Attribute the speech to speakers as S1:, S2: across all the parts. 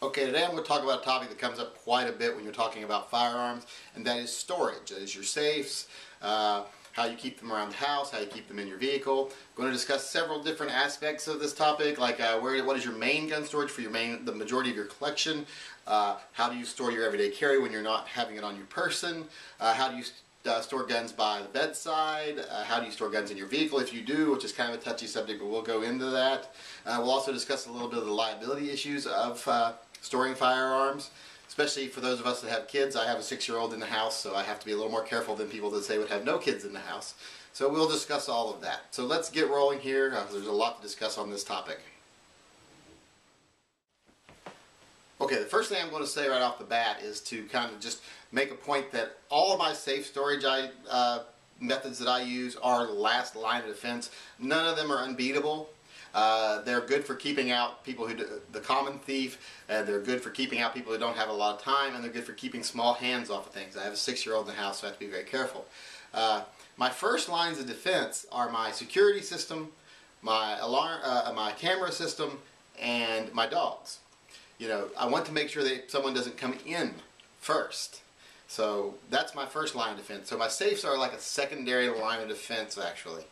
S1: Okay, today I'm going to talk about a topic that comes up quite a bit when you're talking about firearms, and that is storage. That is your safes, how you keep them around the house, how you keep them in your vehicle. I'm going to discuss several different aspects of this topic, like what is your main gun storage for the majority of your collection, how do you store your everyday carry when you're not having it on your person, how do you store guns by the bedside, how do you store guns in your vehicle if you do, which is kind of a touchy subject, but we'll go into that. We'll also discuss a little bit of the liability issues of storing firearms, especially for those of us that have kids. I have a 6-year-old in the house, so I have to be a little more careful than people that say would have no kids in the house. So we'll discuss all of that. So let's get rolling here. There's a lot to discuss on this topic. Okay, the first thing I'm going to say right off the bat is to kind of just make a point that all of my safe storage methods that I use are last line of defense. None of them are unbeatable. They're good for keeping out people who the common thief, they're good for keeping out people who don't have a lot of time, and they're good for keeping small hands off of things. I have a 6-year-old in the house, so I have to be very careful. My first lines of defense are my security system, my alarm, my camera system, and my dogs. You know, I want to make sure that someone doesn't come in first. So that's my first line of defense. So my safes are like a secondary line of defense, actually.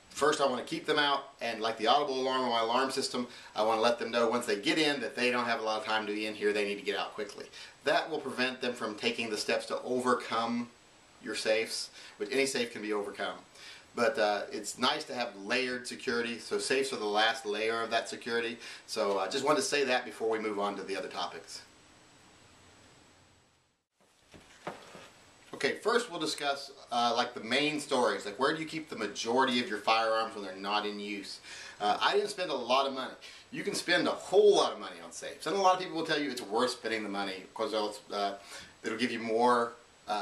S1: First, I want to keep them out, and like the Audible alarm on my alarm system, I want to let them know once they get in that they don't have a lot of time to be in here, they need to get out quickly. That will prevent them from taking the steps to overcome your safes, which any safe can be overcome. But it's nice to have layered security, so safes are the last layer of that security. So I just wanted to say that before we move on to the other topics. Okay, first we'll discuss like the main storage, like where do you keep the majority of your firearms when they're not in use. I didn't spend a lot of money. You can spend a whole lot of money on safes, and a lot of people will tell you it's worth spending the money because it'll give you more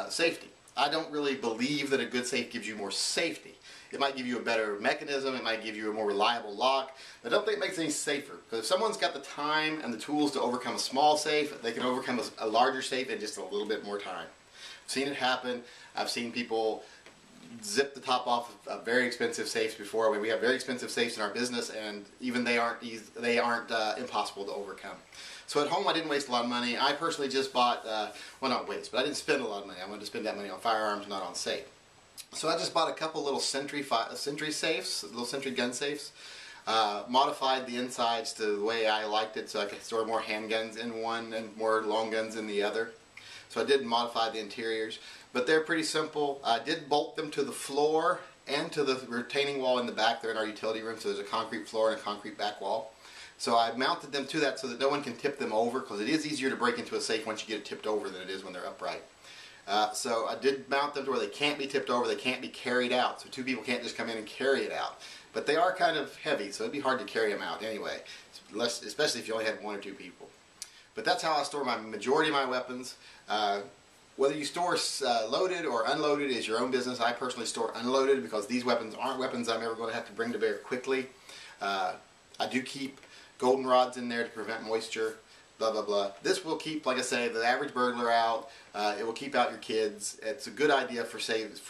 S1: safety. I don't really believe that a good safe gives you more safety. It might give you a better mechanism, it might give you a more reliable lock, but I don't think it makes it any safer. Because if someone's got the time and the tools to overcome a small safe, they can overcome a larger safe in just a little bit more time. I've seen it happen. I've seen people zip the top off of very expensive safes before. I mean, we have very expensive safes in our business, and even they aren't impossible to overcome. So at home, I didn't waste a lot of money. I personally just bought, well, not waste, but I didn't spend a lot of money. I wanted to spend that money on firearms, not on safe. So I just bought a couple little Sentry safes, little Sentry gun safes. Modified the insides to the way I liked it, so I could store more handguns in one and more long guns in the other. So I did modify the interiors, but they're pretty simple. I did bolt them to the floor and to the retaining wall in the back there in our utility room, so there's a concrete floor and a concrete back wall. So I mounted them to that so that no one can tip them over, because it is easier to break into a safe once you get it tipped over than it is when they're upright. So I did mount them to where they can't be tipped over, they can't be carried out, so 2 people can't just come in and carry it out. But they are kind of heavy, so it'd be hard to carry them out anyway, especially if you only had 1 or 2 people. But that's how I store my majority of my weapons. Whether you store loaded or unloaded is your own business. I personally store unloaded because these weapons aren't weapons I'm ever going to have to bring to bear quickly. I do keep goldenrods in there to prevent moisture, blah blah blah. This will keep, like I say, the average burglar out. It will keep out your kids. It's a good idea for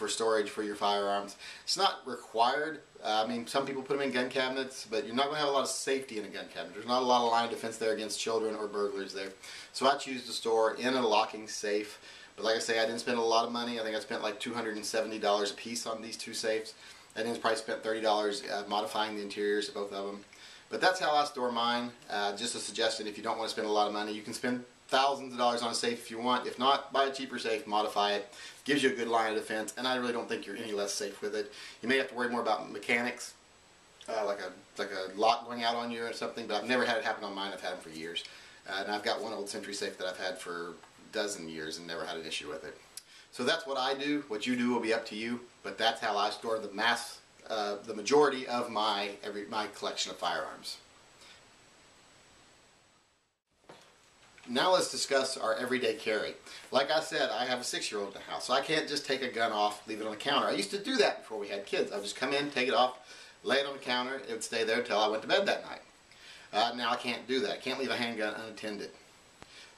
S1: storage for your firearms. It's not required. I mean, some people put them in gun cabinets, but you're not going to have a lot of safety in a gun cabinet. There's not a lot of line of defense there against children or burglars there. So I choose to store in a locking safe. But like I say, I didn't spend a lot of money. I think I spent like $270 a piece on these 2 safes. I think I probably spent $30 modifying the interiors of both of them. But that's how I store mine. Just a suggestion, if you don't want to spend a lot of money, you can spend thousands of dollars on a safe if you want. If not, buy a cheaper safe, modify it. Gives you a good line of defense, and I really don't think you're any less safe with it. You may have to worry more about mechanics, like a lock going out on you or something, but I've never had it happen on mine. I've had them for years. And I've got one old Sentry safe that I've had for a dozen years and never had an issue with it. So that's what I do. What you do will be up to you, but that's how I store the majority of my collection of firearms. Now let's discuss our everyday carry. Like I said, I have a 6-year-old in the house, so I can't just take a gun off, leave it on the counter. I used to do that before we had kids. I would just come in, take it off, lay it on the counter. It would stay there until I went to bed that night. Now I can't do that. I can't leave a handgun unattended.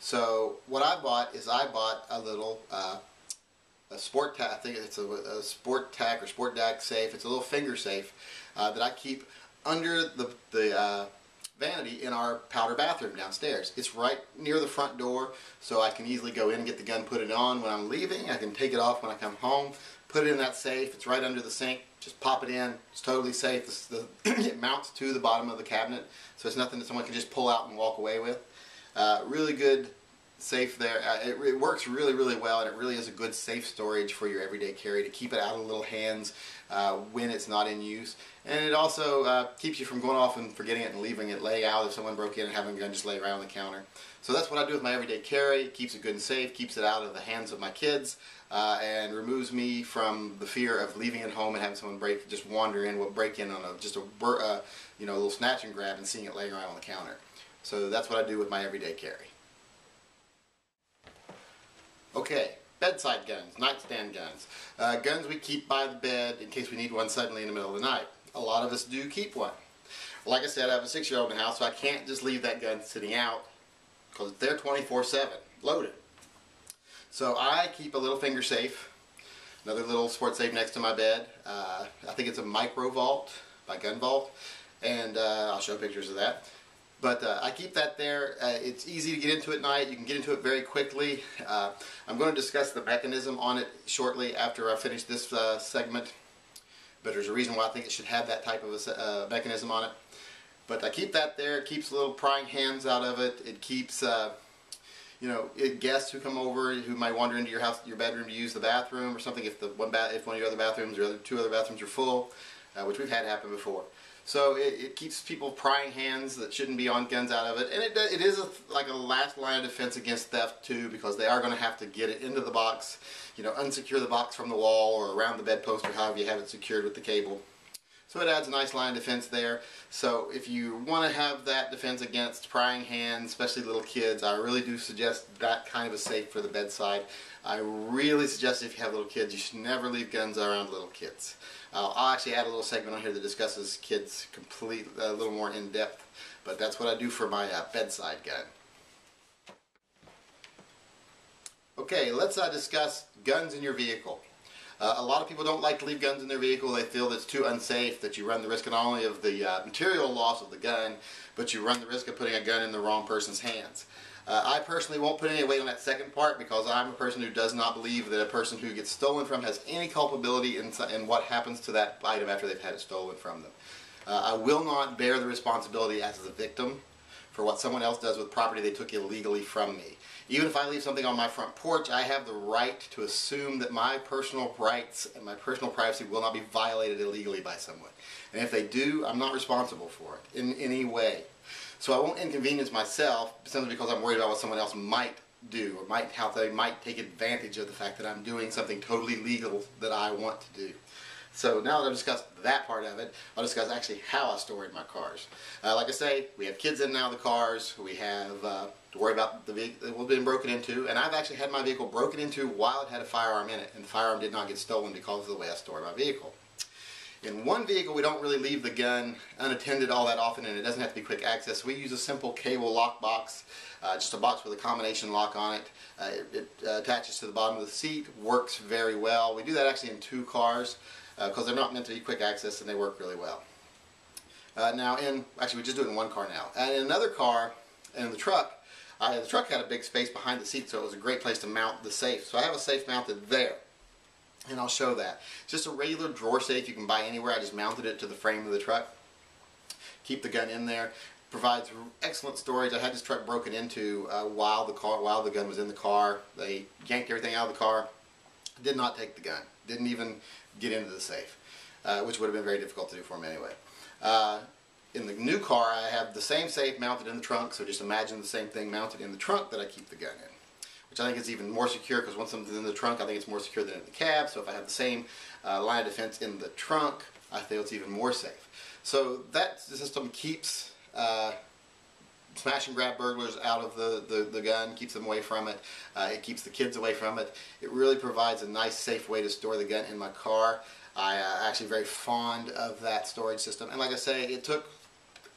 S1: So what I bought is a little a sport tack. I think it's a sport tack or sport DAC safe. It's a little finger safe that I keep under the vanity in our powder bathroom downstairs. It's right near the front door, so I can easily go in and get the gun, put it on when I'm leaving. I can take it off when I come home, put it in that safe. It's right under the sink. Just pop it in. It's totally safe. It mounts to the bottom of the cabinet, so it's nothing that someone can just pull out and walk away with. Really good safe there. It works really, really well, and it really is a good safe storage for your everyday carry to keep it out of little hands when it's not in use. And it also keeps you from going off and forgetting it and leaving it lay out if someone broke in and having a gun just lay around on the counter. So that's what I do with my everyday carry. It keeps it good and safe, keeps it out of the hands of my kids, and removes me from the fear of leaving it home and having someone just wander in, break in on a little snatch and grab and seeing it laying around on the counter. So that's what I do with my everyday carry. Okay, bedside guns, nightstand guns. Guns we keep by the bed in case we need one suddenly in the middle of the night. A lot of us do keep one. Like I said, I have a 6-year-old in the house, so I can't just leave that gun sitting out because they're 24/7 loaded. So I keep a little finger safe, another little sports safe next to my bed. I think it's a micro vault by Gun Vault, and I'll show pictures of that. But I keep that there. It's easy to get into at night. You can get into it very quickly. I'm going to discuss the mechanism on it shortly after I finish this segment. But there's a reason why I think it should have that type of a mechanism on it. But I keep that there. It keeps little prying hands out of it. It keeps guests who come over who might wander into your house, your bedroom to use the bathroom or something. If one of your other bathrooms or two other bathrooms are full, which we've had happen before. So it keeps people prying hands that shouldn't be on guns out of it, and it is like a last line of defense against theft too, because they are going to have to get it into the box, unsecure the box from the wall or around the bedpost or however you have it secured with the cable. So it adds a nice line of defense there. So if you want to have that defense against prying hands, especially little kids, I really do suggest that kind of a safe for the bedside. I really suggest if you have little kids, you should never leave guns around little kids. I'll actually add a little segment on here that discusses kids a little more in depth, but that's what I do for my bedside gun. Okay, let's discuss guns in your vehicle. A lot of people don't like to leave guns in their vehicle. They feel that it's too unsafe, that you run the risk not only of the material loss of the gun, but you run the risk of putting a gun in the wrong person's hands. I personally won't put any weight on that second part because I'm a person who does not believe that a person who gets stolen from has any culpability in what happens to that item after they've had it stolen from them. I will not bear the responsibility as the victim for what someone else does with property they took illegally from me. Even if I leave something on my front porch, I have the right to assume that my personal rights and my personal privacy will not be violated illegally by someone. And if they do, I'm not responsible for it in any way. So I won't inconvenience myself simply because I'm worried about what someone else might do or how they might take advantage of the fact that I'm doing something totally legal that I want to do. So now that I've discussed that part of it, I'll discuss actually how I store in my cars. Like I say, we have kids in and out of the cars. We have to worry about the vehicle that was being broken into, and I've actually had my vehicle broken into while it had a firearm in it, and the firearm did not get stolen because of the way I store my vehicle. In one vehicle, we don't really leave the gun unattended all that often, and it doesn't have to be quick access. We use a simple cable lock box, just a box with a combination lock on it. It attaches to the bottom of the seat, works very well. We do that actually in 2 cars because they're not meant to be quick access, and they work really well. Actually we just do it in 1 car now. And in another car, in the truck had a big space behind the seat, so it was a great place to mount the safe. So I have a safe mounted there. And I'll show that. It's just a regular drawer safe you can buy anywhere. I just mounted it to the frame of the truck. Keep the gun in there. Provides excellent storage. I had this truck broken into while the gun was in the car. They yanked everything out of the car. Did not take the gun. Didn't even get into the safe, which would have been very difficult to do for me anyway. In the new car, I have the same safe mounted in the trunk, so just imagine the same thing mounted in the trunk that I keep the gun in. Which I think is even more secure because once something's in the trunk, I think it's more secure than in the cab. So if I have the same line of defense in the trunk, I feel it's even more safe. So that system keeps smash and grab burglars out of the gun, keeps them away from it. It keeps the kids away from it. It really provides a nice, safe way to store the gun in my car. I'm actually very fond of that storage system. And like I say, it took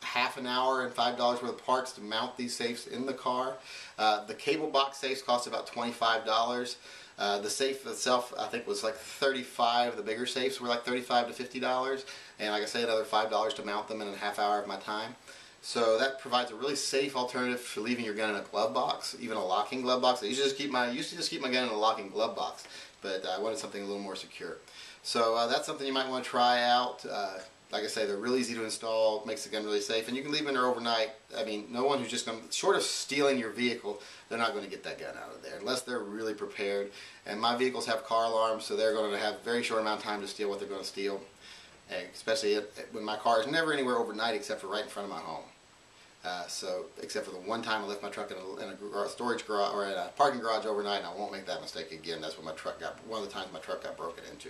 S1: half an hour and $5 worth of parts to mount these safes in the car. The cable box safes cost about $25. The safe itself I think was like $35. The bigger safes were like $35 to $50. And like I say, another $5 to mount them in a half hour of my time. So that provides a really safe alternative for leaving your gun in a glove box, even a locking glove box. I used to just keep my gun in a locking glove box, but I wanted something a little more secure. So that's something you might want to try out. Like I say, they're really easy to install, makes the gun really safe, and you can leave them in there overnight. I mean, no one who's just going to, short of stealing your vehicle, they're not going to get that gun out of there unless they're really prepared. And my vehicles have car alarms, so they're going to have a very short amount of time to steal what they're going to steal. Especially when my car is never anywhere overnight except for right in front of my home. So, except for the one time I left my truck in a storage garage or in a parking garage overnight, and I won't make that mistake again. That's when one of the times my truck got broken into.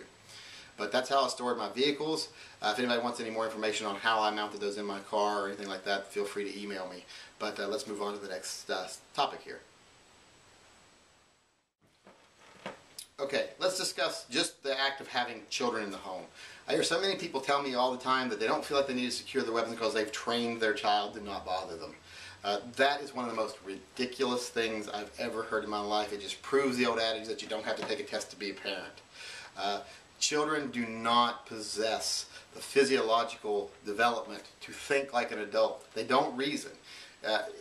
S1: But that's how I stored my vehicles. If anybody wants any more information on how I mounted those in my car or anything like that, feel free to email me. But let's move on to the next topic here. Okay, let's discuss just the act of having children in the home. I hear so many people tell me all the time that they don't feel like they need to secure their weapons because they've trained their child to not bother them. That is one of the most ridiculous things I've ever heard in my life. It just proves the old adage that you don't have to take a test to be a parent. Children do not possess the physiological development to think like an adult. They don't reason.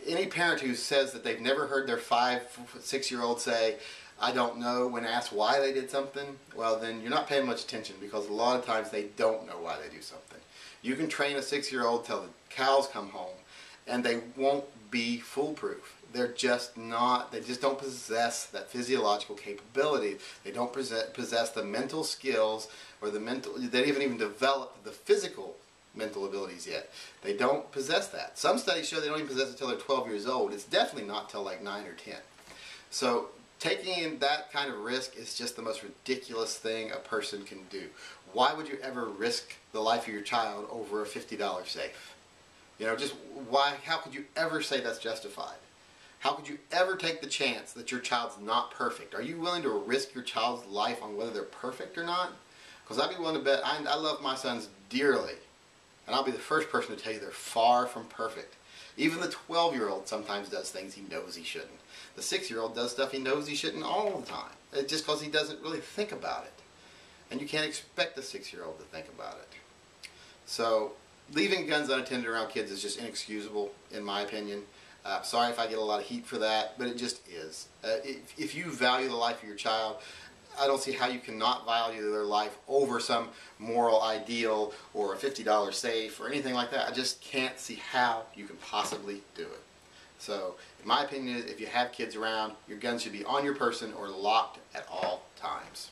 S1: Any parent who says that they've never heard their 5, 6-year-old say, "I don't know," when asked why they did something, well, then you're not paying much attention, because a lot of times they don't know why they do something. You can train a 6-year-old till the cows come home, and they won't be foolproof. They're just not, they just don't possess that physiological capability. They don't possess the mental skills, or they haven't even developed the physical mental abilities yet. They don't possess that. Some studies show they don't even possess it until they're 12 years old. It's definitely not till like 9 or 10. So taking that kind of risk is just the most ridiculous thing a person can do. Why would you ever risk the life of your child over a $50 safe? You know, just why? How could you ever say that's justified? How could you ever take the chance that your child's not perfect? Are you willing to risk your child's life on whether they're perfect or not? Because I'd be willing to bet, I love my sons dearly, and I'll be the first person to tell you they're far from perfect. Even the 12-year-old sometimes does things he knows he shouldn't. The 6-year-old does stuff he knows he shouldn't all the time. It's just because he doesn't really think about it. And you can't expect the 6-year-old to think about it. So leaving guns unattended around kids is just inexcusable, in my opinion. Sorry if I get a lot of heat for that, but it just is. If you value the life of your child, I don't see how you cannot value their life over some moral ideal or a $50 safe or anything like that. I just can't see how you can possibly do it. So, in my opinion, if you have kids around, your gun should be on your person or locked at all times.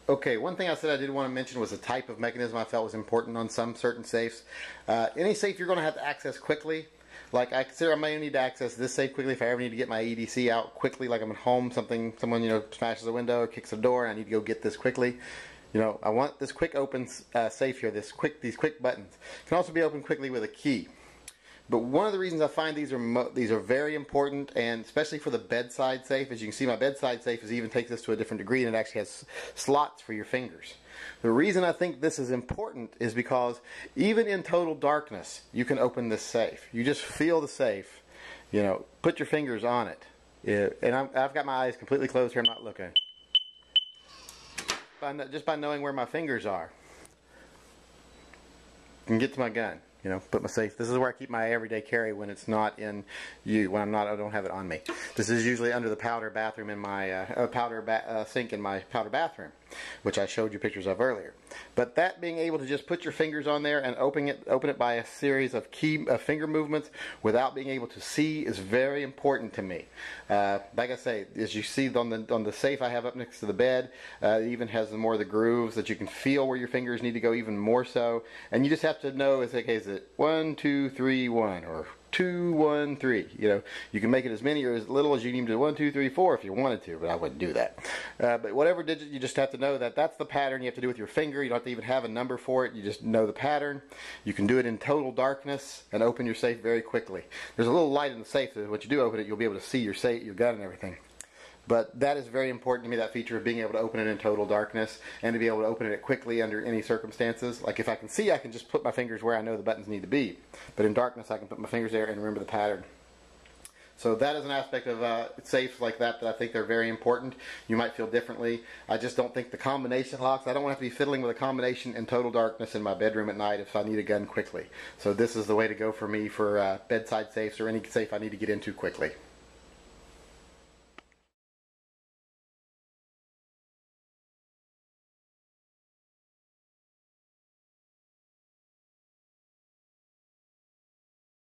S1: Okay, one thing I said I did want to mention was the type of mechanism I felt was important on some certain safes. Any safe you're going to have to access quickly. Like, I consider I may need to access this safe quickly if I ever need to get my EDC out quickly, like I'm at home, someone, you know, smashes a window or kicks a door and I need to go get this quickly. You know, I want this quick open safe here, these quick buttons. It can also be opened quickly with a key. But one of the reasons I find these are very important, and especially for the bedside safe, as you can see, my bedside safe even takes this to a different degree, and it actually has slots for your fingers. The reason I think this is important is because even in total darkness, you can open this safe. You just feel the safe, you know, put your fingers on it. And I've got my eyes completely closed here, I'm not looking. Just by knowing where my fingers are, I can get to my gun. You know, put my safe. This is where I keep my everyday carry when it's not in when I don't have it on me. This is usually under the powder bathroom in my sink in my powder bathroom, which I showed you pictures of earlier. But that being able to just put your fingers on there and open it by a series of finger movements without being able to see is very important to me. Like I say, as you see on the safe I have up next to the bed, it even has more of the grooves that you can feel where your fingers need to go even more so. And you just have to know, is it 1, 2, 3, 1 or 2, 1, 3. You know, you can make it as many or as little as you need to 1, 2, 3, 4 if you wanted to, but I wouldn't do that. But whatever digit, you just have to know that that's the pattern you have to do with your finger. You don't have to even have a number for it. You just know the pattern. You can do it in total darkness and open your safe very quickly. There's a little light in the safe, so when you do open it, you'll be able to see your safe, your gun and everything. But that is very important to me, that feature of being able to open it in total darkness and to be able to open it quickly under any circumstances. Like if I can see, I can just put my fingers where I know the buttons need to be. But in darkness, I can put my fingers there and remember the pattern. So that is an aspect of safes like that I think they're very important. You might feel differently. I just don't think the combination locks, I don't want to have to be fiddling with a combination in total darkness in my bedroom at night if I need a gun quickly. So this is the way to go for me for bedside safes or any safe I need to get into quickly.